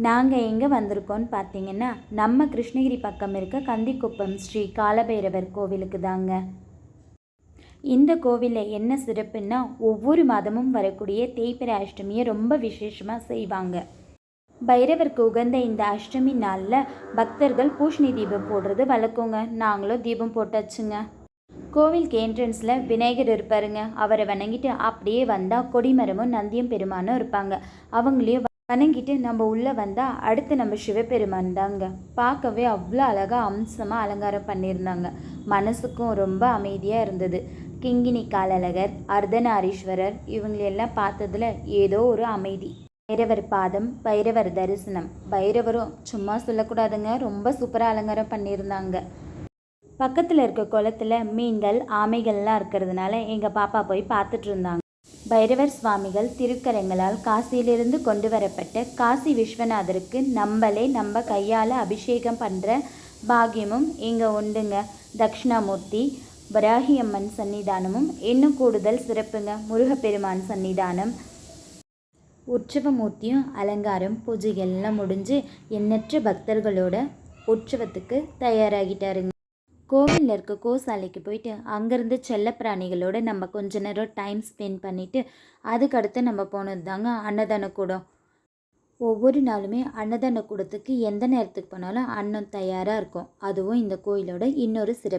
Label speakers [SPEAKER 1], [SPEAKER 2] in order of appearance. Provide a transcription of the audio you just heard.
[SPEAKER 1] நாங்கள் எங்கே வந்திருக்கோன்னு பார்த்தீங்கன்னா, நம்ம கிருஷ்ணகிரி பக்கம் இருக்க கந்திக்குப்பம் ஸ்ரீ காலபைரவர் கோவிலுக்கு தாங்க. இந்த கோவிலில் என்ன சிறப்புன்னா, ஒவ்வொரு மாதமும் வரக்கூடிய தேய்பிறை அஷ்டமியை ரொம்ப விசேஷமாக செய்வாங்க. பைரவருக்கு உகந்த இந்த அஷ்டமி நாளில் பக்தர்கள் பூஷணி தீபம் போடுறது வழக்கங்க. நாங்களும் தீபம் போட்டாச்சுங்க. கோவிலுக்கு என்ட்ரன்ஸில் விநாயகர் இருப்பாருங்க. அவரை வணங்கிட்டு அப்படியே வந்தால் கொடிமரமும் நந்தியம் பெருமானும் இருப்பாங்க. அவங்களையும் வணங்கிட்டு நம்ம உள்ளே வந்தால் அடுத்து நம்ம சிவபெருமான் தாங்க. பார்க்கவே அவ்வளோ அழகாக அம்சமாக அலங்காரம் பண்ணியிருந்தாங்க. மனசுக்கும் ரொம்ப அமைதியாக இருந்தது. கிங்கினி காலழகர், அர்த்தநாரீஸ்வரர் இவங்களெல்லாம் பார்த்ததில் ஏதோ ஒரு அமைதி. பைரவர் பாதம், பைரவர் தரிசனம். பைரவரும் சும்மா சொல்லக்கூடாதுங்க, ரொம்ப சூப்பராக அலங்காரம் பண்ணியிருந்தாங்க. பக்கத்தில் இருக்க குளத்தில் மீன்கள் ஆமைகள்லாம் இருக்கிறதுனால எங்கள் பாப்பா போய் பார்த்துட்டு இருந்தாங்க. பைரவர் சுவாமிகள் திருக்கரங்களால் காசியிலிருந்து கொண்டு வரப்பட்ட காசி விஸ்வநாதருக்கு நம்ம கையால் அபிஷேகம் பண்ணுற பாக்கியமும் இங்கே உண்டுங்க. தட்சிணாமூர்த்தி வராகி அம்மன் சன்னிதானமும் இன்னும் கூடுதல் சிறப்புங்க. முருகப்பெருமான் சன்னிதானம், உற்சவமூர்த்தியும் அலங்காரம் பூஜைகள்லாம் முடிஞ்சு எண்ணற்ற பக்தர்களோட உற்சவத்துக்கு தயாராகிட்டாருங்க. கோவிலில் இருக்க கோசாலைக்கு போயிட்டு அங்கேருந்து செல்ல பிராணிகளோடு நம்ம கொஞ்ச நேரம் டைம் ஸ்பெண்ட் பண்ணிவிட்டு அதுக்கடுத்து நம்ம போனது தாங்க அன்னதான கூடம். ஒவ்வொரு நாளுமே அன்னதான கூடத்துக்கு எந்த நேரத்துக்கு போனாலும் அன்னம் தயாராக இருக்கும். அதுவும் இந்த கோயிலோட இன்னொரு சிறப்பு.